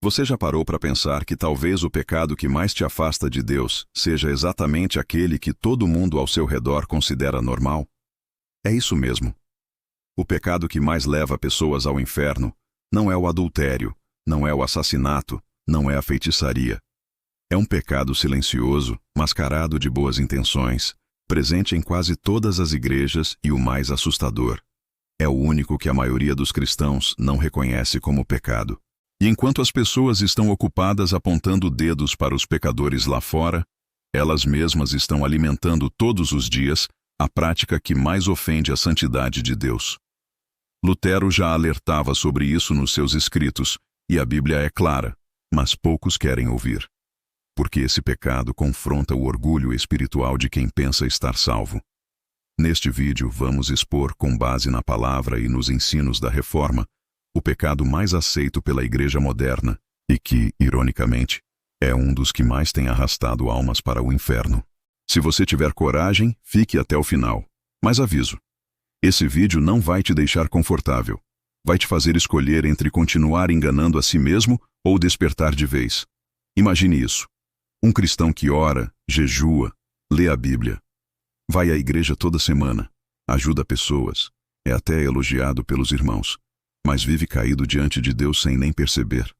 Você já parou para pensar que talvez o pecado que mais te afasta de Deus seja exatamente aquele que todo mundo ao seu redor considera normal? É isso mesmo. O pecado que mais leva pessoas ao inferno não é o adultério, não é o assassinato, não é a feitiçaria. É um pecado silencioso, mascarado de boas intenções, presente em quase todas as igrejas e o mais assustador. É o único que a maioria dos cristãos não reconhece como pecado. E enquanto as pessoas estão ocupadas apontando dedos para os pecadores lá fora, elas mesmas estão alimentando todos os dias a prática que mais ofende a santidade de Deus. Lutero já alertava sobre isso nos seus escritos, e a Bíblia é clara, mas poucos querem ouvir. Porque esse pecado confronta o orgulho espiritual de quem pensa estar salvo. Neste vídeo, vamos expor, com base na palavra e nos ensinos da Reforma, o pecado mais aceito pela Igreja moderna e que, ironicamente, é um dos que mais tem arrastado almas para o inferno. Se você tiver coragem, fique até o final. Mas aviso, esse vídeo não vai te deixar confortável. Vai te fazer escolher entre continuar enganando a si mesmo ou despertar de vez. Imagine isso. Um cristão que ora, jejua, lê a Bíblia, vai à igreja toda semana, ajuda pessoas, é até elogiado pelos irmãos, mas vive caído diante de Deus sem nem perceber.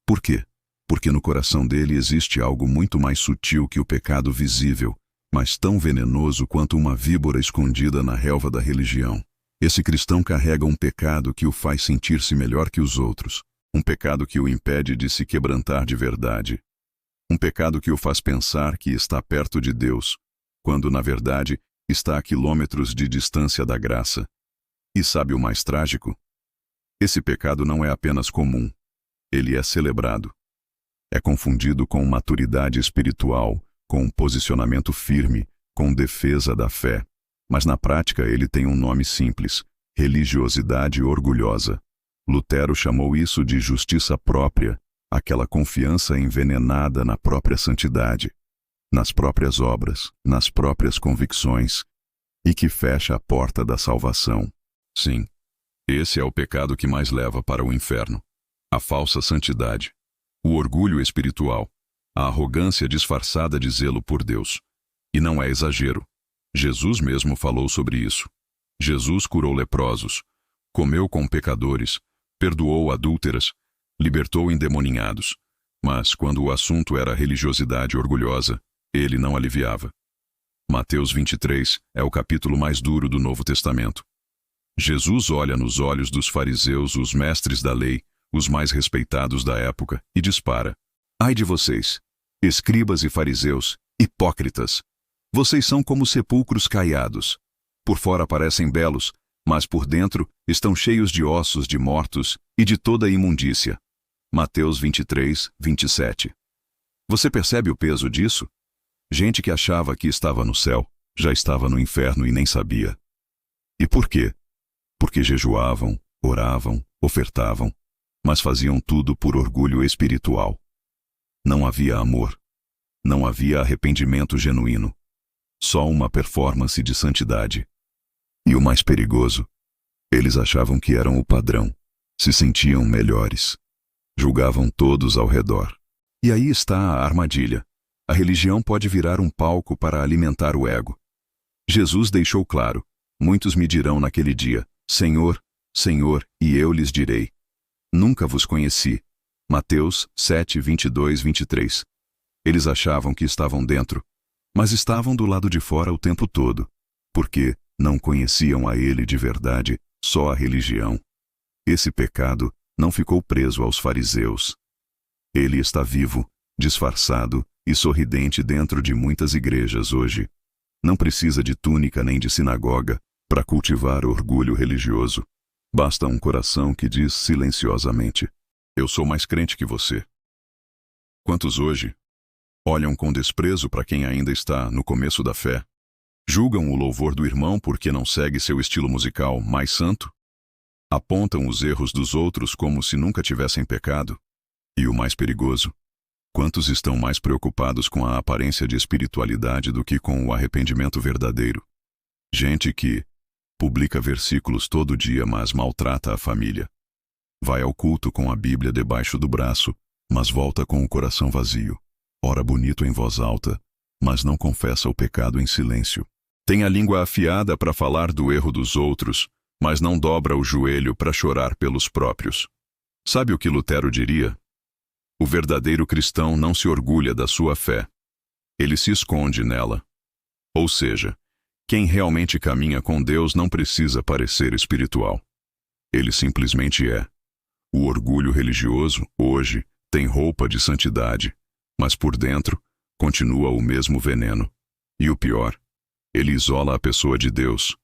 Por quê? Porque no coração dele existe algo muito mais sutil que o pecado visível, mas tão venenoso quanto uma víbora escondida na relva da religião. Esse cristão carrega um pecado que o faz sentir-se melhor que os outros, um pecado que o impede de se quebrantar de verdade, um pecado que o faz pensar que está perto de Deus, quando na verdade está a quilômetros de distância da graça. E sabe o mais trágico? Esse pecado não é apenas comum, ele é celebrado. É confundido com maturidade espiritual, com um posicionamento firme, com defesa da fé. Mas na prática ele tem um nome simples: religiosidade orgulhosa. Lutero chamou isso de justiça própria, aquela confiança envenenada na própria santidade, nas próprias obras, nas próprias convicções, e que fecha a porta da salvação. Sim, esse é o pecado que mais leva para o inferno. A falsa santidade, o orgulho espiritual, a arrogância disfarçada de zelo por Deus. E não é exagero. Jesus mesmo falou sobre isso. Jesus curou leprosos, comeu com pecadores, perdoou adúlteras, libertou endemoninhados. Mas, quando o assunto era religiosidade orgulhosa, ele não aliviava. Mateus 23 é o capítulo mais duro do Novo Testamento. Jesus olha nos olhos dos fariseus, os mestres da lei, os mais respeitados da época, e dispara: Ai de vocês, escribas e fariseus, hipócritas! Vocês são como sepulcros caiados. Por fora parecem belos, mas por dentro estão cheios de ossos de mortos e de toda a imundícia. Mateus 23, 27. Você percebe o peso disso? Gente que achava que estava no céu, já estava no inferno e nem sabia. E por quê? Porque jejuavam, oravam, ofertavam, mas faziam tudo por orgulho espiritual. Não havia amor. Não havia arrependimento genuíno. Só uma performance de santidade. E o mais perigoso, eles achavam que eram o padrão, se sentiam melhores. Julgavam todos ao redor. E aí está a armadilha. A religião pode virar um palco para alimentar o ego. Jesus deixou claro: muitos me dirão naquele dia: Senhor, Senhor, e eu lhes direi: nunca vos conheci. Mateus 7, 22, 23. Eles achavam que estavam dentro, mas estavam do lado de fora o tempo todo, porque não conheciam a ele de verdade, só a religião. Esse pecado não ficou preso aos fariseus. Ele está vivo, disfarçado e sorridente dentro de muitas igrejas hoje. Não precisa de túnica nem de sinagoga para cultivar orgulho religioso. Basta um coração que diz silenciosamente: eu sou mais crente que você. Quantos hoje olham com desprezo para quem ainda está no começo da fé? Julgam o louvor do irmão porque não segue seu estilo musical mais santo? Apontam os erros dos outros como se nunca tivessem pecado? E o mais perigoso, quantos estão mais preocupados com a aparência de espiritualidade do que com o arrependimento verdadeiro? Gente que publica versículos todo dia, mas maltrata a família. Vai ao culto com a Bíblia debaixo do braço, mas volta com o coração vazio. Ora bonito em voz alta, mas não confessa o pecado em silêncio. Tem a língua afiada para falar do erro dos outros, mas não dobra o joelho para chorar pelos próprios. Sabe o que Lutero diria? O verdadeiro cristão não se orgulha da sua fé. Ele se esconde nela. Ou seja, quem realmente caminha com Deus não precisa parecer espiritual. Ele simplesmente é. O orgulho religioso, hoje, tem roupa de santidade, mas por dentro, continua o mesmo veneno. E o pior, ele isola a pessoa de Deus,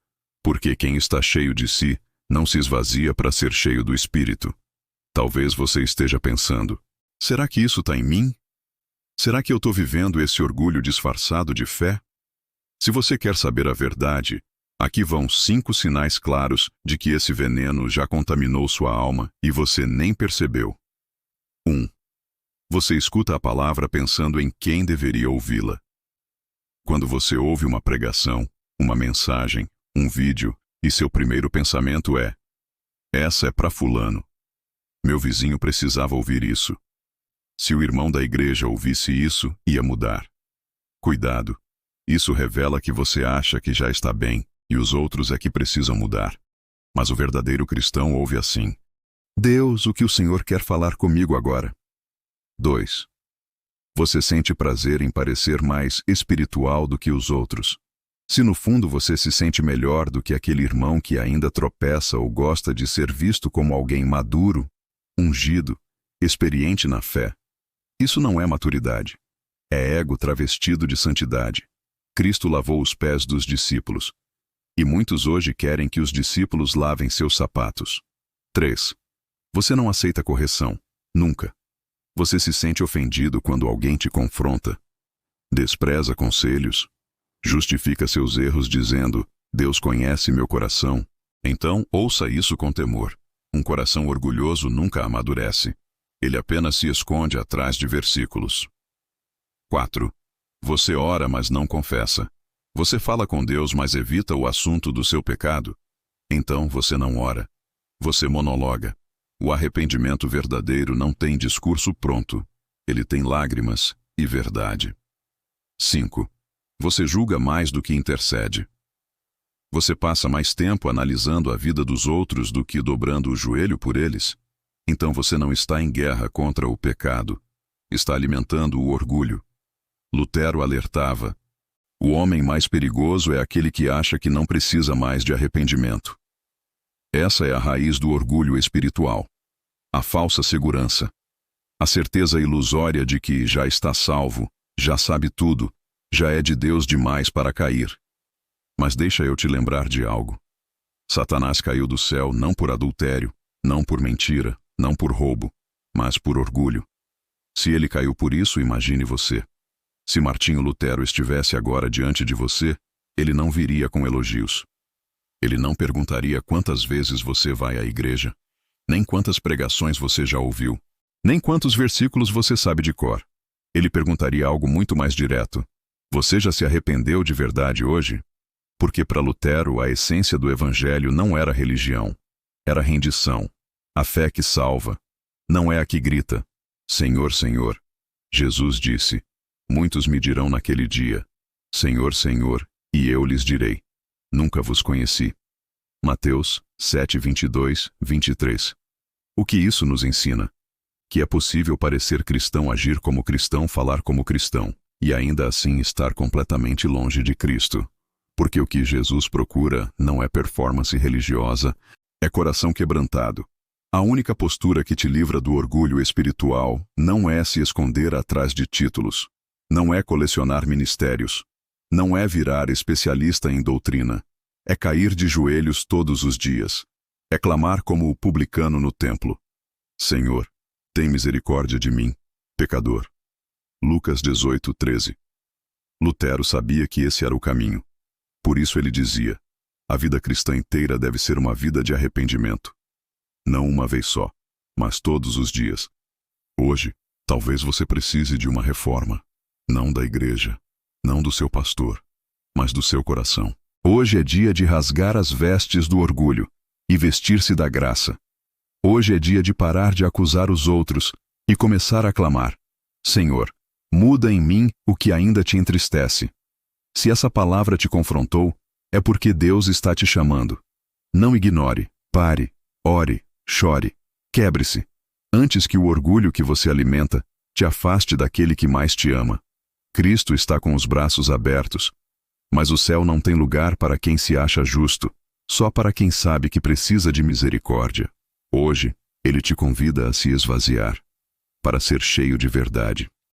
porque quem está cheio de si não se esvazia para ser cheio do Espírito. Talvez você esteja pensando, será que isso está em mim? Será que eu estou vivendo esse orgulho disfarçado de fé? Se você quer saber a verdade, aqui vão 5 sinais claros de que esse veneno já contaminou sua alma e você nem percebeu. 1. Você escuta a palavra pensando em quem deveria ouvi-la. Quando você ouve uma pregação, uma mensagem, um vídeo, e seu primeiro pensamento é: essa é para fulano. Meu vizinho precisava ouvir isso. Se o irmão da igreja ouvisse isso, ia mudar. Cuidado. Isso revela que você acha que já está bem, e os outros é que precisam mudar. Mas o verdadeiro cristão ouve assim: Deus, o que o Senhor quer falar comigo agora? 2. Você sente prazer em parecer mais espiritual do que os outros. Se no fundo você se sente melhor do que aquele irmão que ainda tropeça ou gosta de ser visto como alguém maduro, ungido, experiente na fé, isso não é maturidade. É ego travestido de santidade. Cristo lavou os pés dos discípulos. E muitos hoje querem que os discípulos lavem seus sapatos. 3. Você não aceita correção. Nunca. Você se sente ofendido quando alguém te confronta. Despreza conselhos. Justifica seus erros dizendo: Deus conhece meu coração. Então, ouça isso com temor. Um coração orgulhoso nunca amadurece. Ele apenas se esconde atrás de versículos. 4. Você ora, mas não confessa. Você fala com Deus, mas evita o assunto do seu pecado. Então você não ora. Você monologa. O arrependimento verdadeiro não tem discurso pronto. Ele tem lágrimas e verdade. 5. Você julga mais do que intercede. Você passa mais tempo analisando a vida dos outros do que dobrando o joelho por eles. Então você não está em guerra contra o pecado. Está alimentando o orgulho. Lutero alertava: o homem mais perigoso é aquele que acha que não precisa mais de arrependimento. Essa é a raiz do orgulho espiritual. A falsa segurança. A certeza ilusória de que já está salvo, já sabe tudo, já é de Deus demais para cair. Mas deixa eu te lembrar de algo. Satanás caiu do céu não por adultério, não por mentira, não por roubo, mas por orgulho. Se ele caiu por isso, imagine você. Se Martinho Lutero estivesse agora diante de você, ele não viria com elogios. Ele não perguntaria quantas vezes você vai à igreja, nem quantas pregações você já ouviu, nem quantos versículos você sabe de cor. Ele perguntaria algo muito mais direto: você já se arrependeu de verdade hoje? Porque para Lutero a essência do evangelho não era religião, era rendição, a fé que salva. Não é a que grita: Senhor, Senhor. Jesus disse: muitos me dirão naquele dia: Senhor, Senhor, e eu lhes direi: nunca vos conheci. Mateus 7, 22, 23. O que isso nos ensina? Que é possível parecer cristão, agir como cristão, falar como cristão, e ainda assim estar completamente longe de Cristo. Porque o que Jesus procura não é performance religiosa, é coração quebrantado. A única postura que te livra do orgulho espiritual não é se esconder atrás de títulos, não é colecionar ministérios, não é virar especialista em doutrina, é cair de joelhos todos os dias, é clamar como o publicano no templo: Senhor, tem misericórdia de mim, pecador. Lucas 18, 13. Lutero sabia que esse era o caminho. Por isso ele dizia: a vida cristã inteira deve ser uma vida de arrependimento. Não uma vez só, mas todos os dias. Hoje, talvez você precise de uma reforma. Não da igreja, não do seu pastor, mas do seu coração. Hoje é dia de rasgar as vestes do orgulho e vestir-se da graça. Hoje é dia de parar de acusar os outros e começar a clamar: Senhor, muda em mim o que ainda te entristece. Se essa palavra te confrontou, é porque Deus está te chamando. Não ignore, pare, ore, chore, quebre-se, antes que o orgulho que você alimenta te afaste daquele que mais te ama. Cristo está com os braços abertos, mas o céu não tem lugar para quem se acha justo, só para quem sabe que precisa de misericórdia. Hoje, Ele te convida a se esvaziar, para ser cheio de verdade.